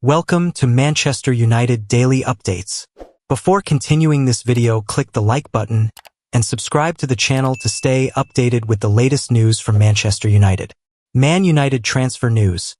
Welcome to Manchester United Daily Updates. Before continuing this video, click the like button and subscribe to the channel to stay updated with the latest news from Manchester United. Man United transfer news.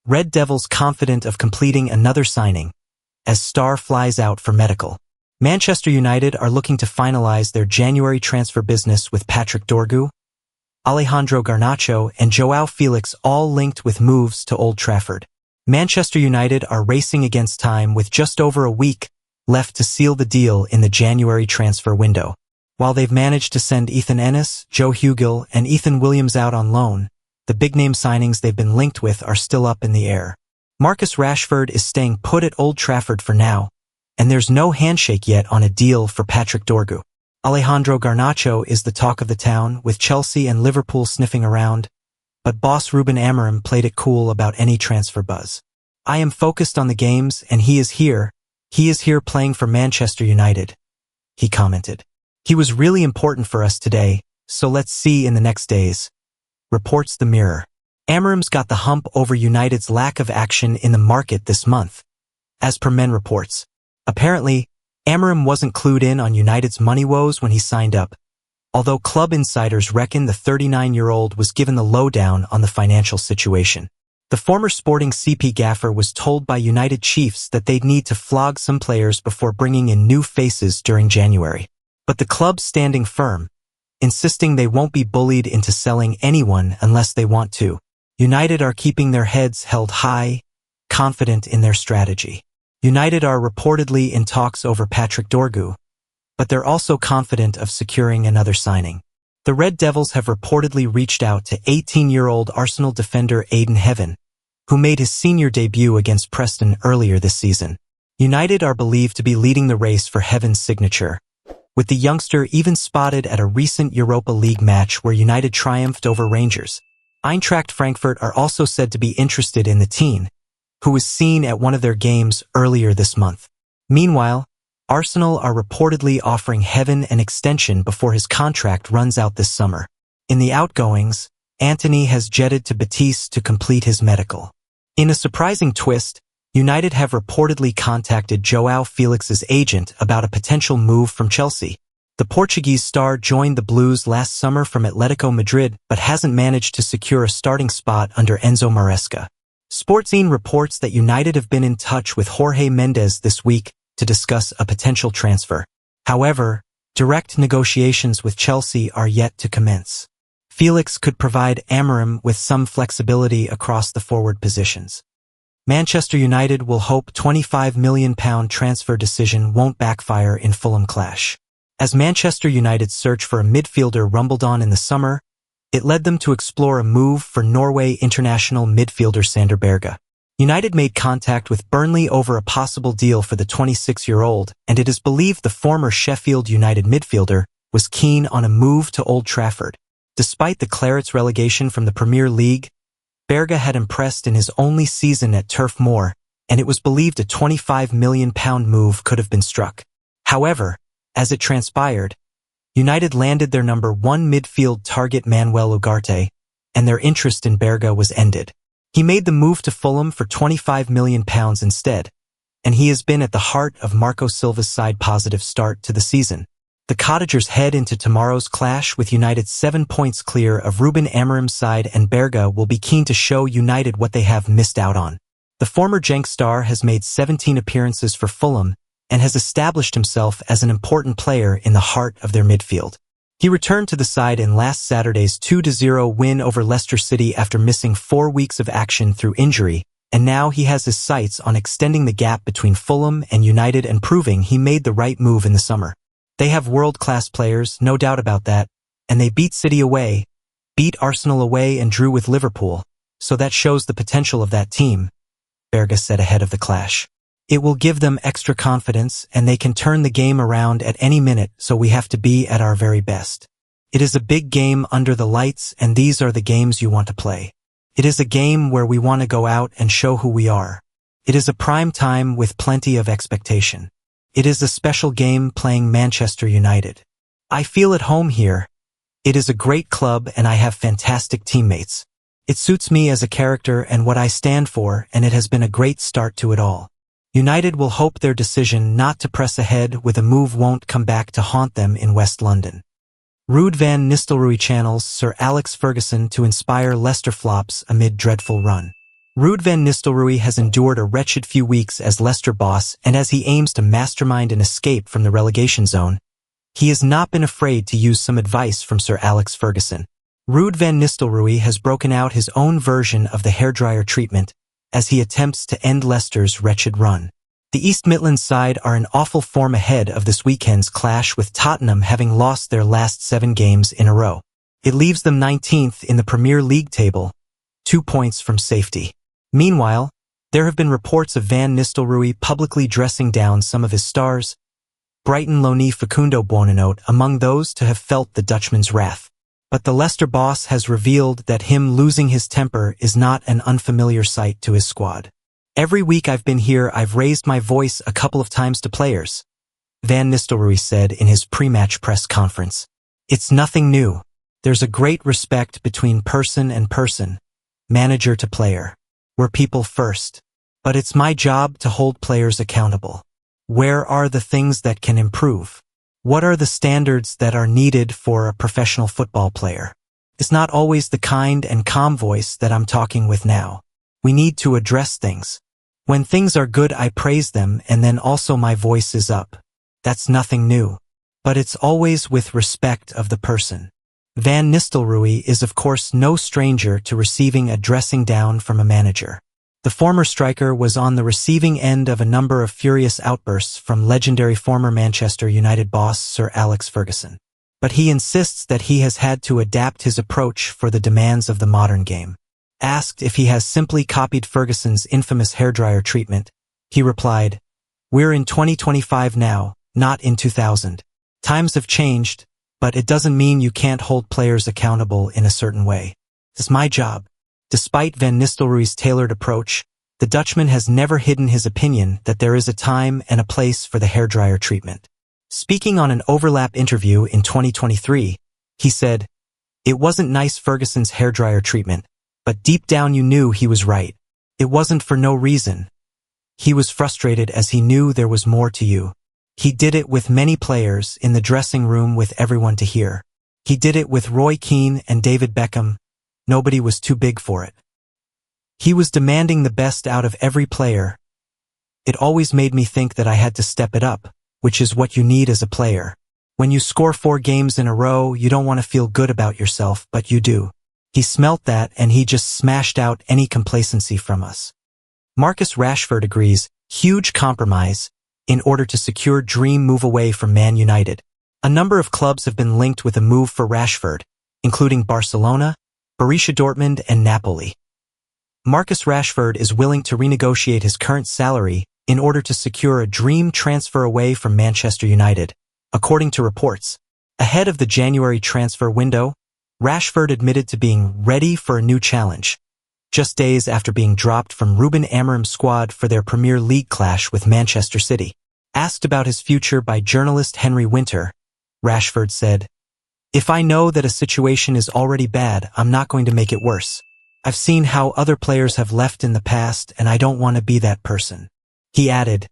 Red Devils confident of completing another signing as star flies out for medical. Manchester United are looking to finalize their January transfer business with Patrick Dorgu, Alejandro Garnacho, and João Felix, all linked with moves to Old Trafford. Manchester United are racing against time with just over a week left to seal the deal in the January transfer window. While they've managed to send Ethan Ennis, Joe Hugill, and Ethan Williams out on loan, the big-name signings they've been linked with are still up in the air. Marcus Rashford is staying put at Old Trafford for now, and there's no handshake yet on a deal for Patrick Dorgu. Alejandro Garnacho is the talk of the town, with Chelsea and Liverpool sniffing around, but boss Ruben Amorim played it cool about any transfer buzz. "I am focused on the games, and he is here. He is here playing for Manchester United," he commented. "He was really important for us today, so let's see in the next days," reports the Mirror. Amorim's got the hump over United's lack of action in the market this month, as per Men reports. Apparently, Amorim wasn't clued in on United's money woes when he signed up, although club insiders reckon the 39-year-old was given the lowdown on the financial situation. The former Sporting CP gaffer was told by United chiefs that they'd need to flog some players before bringing in new faces during January. But the club's standing firm, insisting they won't be bullied into selling anyone unless they want to. United are keeping their heads held high, confident in their strategy. United are reportedly in talks over Patrick Dorgu, but they're also confident of securing another signing. The Red Devils have reportedly reached out to 18-year-old Arsenal defender Aiden Heaven, who made his senior debut against Preston earlier this season. United are believed to be leading the race for Heaven's signature, with the youngster even spotted at a recent Europa League match where United triumphed over Rangers. Eintracht Frankfurt are also said to be interested in the teen, who was seen at one of their games earlier this month. Meanwhile, Arsenal are reportedly offering Heaven an extension before his contract runs out this summer. In the outgoings, Antony has jetted to Betis to complete his medical. In a surprising twist, United have reportedly contacted João Felix's agent about a potential move from Chelsea. The Portuguese star joined the Blues last summer from Atletico Madrid but hasn't managed to secure a starting spot under Enzo Maresca. Sportzine reports that United have been in touch with Jorge Mendes this week to discuss a potential transfer. However, direct negotiations with Chelsea are yet to commence. Felix could provide Amorim with some flexibility across the forward positions. Manchester United will hope £25 million transfer decision won't backfire in Fulham clash. As Manchester United's search for a midfielder rumbled on in the summer, it led them to explore a move for Norway international midfielder Sander Berge. United made contact with Burnley over a possible deal for the 26-year-old, and it is believed the former Sheffield United midfielder was keen on a move to Old Trafford. Despite the Clarets' relegation from the Premier League, Berge had impressed in his only season at Turf Moor, and it was believed a £25 million move could have been struck. However, as it transpired, United landed their number one midfield target Manuel Ugarte, and their interest in Berge was ended. He made the move to Fulham for £25 million instead, and he has been at the heart of Marco Silva's side positive start to the season. The Cottagers head into tomorrow's clash with United 7 points clear of Ruben Amorim's side, and Berge will be keen to show United what they have missed out on. The former Genk star has made 17 appearances for Fulham and has established himself as an important player in the heart of their midfield. He returned to the side in last Saturday's 2-0 win over Leicester City after missing 4 weeks of action through injury, and now he has his sights on extending the gap between Fulham and United and proving he made the right move in the summer. They have world-class players, no doubt about that, and they beat City away, beat Arsenal away, and drew with Liverpool, so that shows the potential of that team, Berge said ahead of the clash. "It will give them extra confidence, and they can turn the game around at any minute, so we have to be at our very best. It is a big game under the lights, and these are the games you want to play. It is a game where we want to go out and show who we are. It is a prime time with plenty of expectation. It is a special game playing Manchester United. I feel at home here. It is a great club and I have fantastic teammates. It suits me as a character and what I stand for, and it has been a great start to it all. United will hope their decision not to press ahead with a move won't come back to haunt them in West London. Ruud van Nistelrooy channels Sir Alex Ferguson to inspire Leicester flops amid dreadful run. Ruud van Nistelrooy has endured a wretched few weeks as Leicester boss, and as he aims to mastermind an escape from the relegation zone, he has not been afraid to use some advice from Sir Alex Ferguson. Ruud van Nistelrooy has broken out his own version of the hairdryer treatment as he attempts to end Leicester's wretched run. The East Midlands side are in awful form ahead of this weekend's clash, with Tottenham having lost their last 7 games in a row. It leaves them 19th in the Premier League table, 2 points from safety. Meanwhile, there have been reports of Van Nistelrooy publicly dressing down some of his stars, Brighton loanee Facundo Buonanotte among those to have felt the Dutchman's wrath. But the Leicester boss has revealed that him losing his temper is not an unfamiliar sight to his squad. Every week I've been here, I've raised my voice a couple of times to players, Van Nistelrooy said in his pre-match press conference. It's nothing new. There's a great respect between person and person, manager to player. We're people first. But it's my job to hold players accountable. Where are the things that can improve? What are the standards that are needed for a professional football player? It's not always the kind and calm voice that I'm talking with now. We need to address things. When things are good, I praise them, and then also my voice is up. That's nothing new. But it's always with respect of the person. Van Nistelrooy is of course no stranger to receiving a dressing down from a manager. The former striker was on the receiving end of a number of furious outbursts from legendary former Manchester United boss Sir Alex Ferguson. But he insists that he has had to adapt his approach for the demands of the modern game. Asked if he has simply copied Ferguson's infamous hairdryer treatment, he replied, "We're in 2025 now, not in 2000. Times have changed, but it doesn't mean you can't hold players accountable in a certain way. It's my job." Despite Van Nistelrooy's tailored approach, the Dutchman has never hidden his opinion that there is a time and a place for the hairdryer treatment. Speaking on an overlap interview in 2023, he said, "It wasn't nice Ferguson's hairdryer treatment, but deep down you knew he was right. It wasn't for no reason. He was frustrated as he knew there was more to you. He did it with many players in the dressing room with everyone to hear. He did it with Roy Keane and David Beckham. Nobody was too big for it. He was demanding the best out of every player. It always made me think that I had to step it up, which is what you need as a player. When you score 4 games in a row, you don't want to feel good about yourself, but you do. He smelt that and he just smashed out any complacency from us." Marcus Rashford agrees, huge compromise, in order to secure dream move away from Man United. A number of clubs have been linked with a move for Rashford, including Barcelona, Borussia Dortmund, and Napoli. Marcus Rashford is willing to renegotiate his current salary in order to secure a dream transfer away from Manchester United, according to reports. Ahead of the January transfer window, Rashford admitted to being ready for a new challenge, just days after being dropped from Ruben Amorim's squad for their Premier League clash with Manchester City. Asked about his future by journalist Henry Winter, Rashford said, "If I know that a situation is already bad, I'm not going to make it worse. I've seen how other players have left in the past, and I don't want to be that person." He added,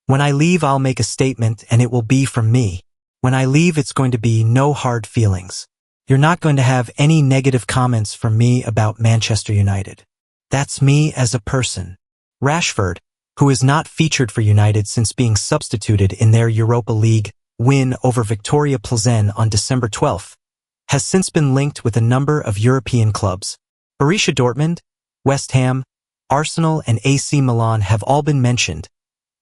"When I leave, I'll make a statement, and it will be from me. When I leave, it's going to be no hard feelings. You're not going to have any negative comments from me about Manchester United. That's me as a person." Rashford, who is not featured for United since being substituted in their Europa League win over Victoria Plzen on December 12th, has since been linked with a number of European clubs. Borussia Dortmund, West Ham, Arsenal, and AC Milan have all been mentioned,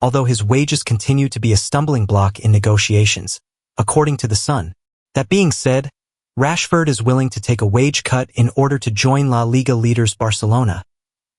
although his wages continue to be a stumbling block in negotiations, according to The Sun. That being said, Rashford is willing to take a wage cut in order to join La Liga leaders Barcelona,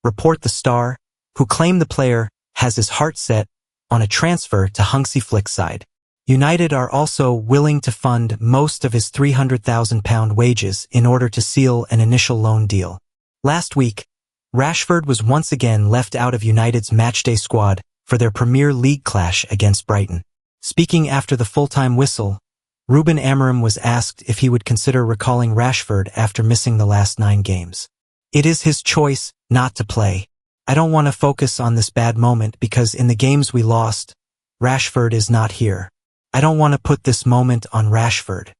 report The Star, who claim the player has his heart set on a transfer to Hansi Flick's side. United are also willing to fund most of his £300,000 wages in order to seal an initial loan deal. Last week, Rashford was once again left out of United's matchday squad for their Premier League clash against Brighton. Speaking after the full-time whistle, Ruben Amorim was asked if he would consider recalling Rashford after missing the last 9 games. It is his choice not to play. I don't want to focus on this bad moment because in the games we lost, Rashford is not here. I don't want to put this moment on Rashford.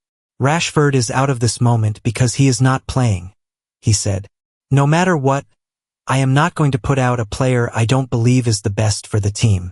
Rashford is out of this moment because he is not playing, he said. No matter what, I am not going to put out a player I don't believe is the best for the team.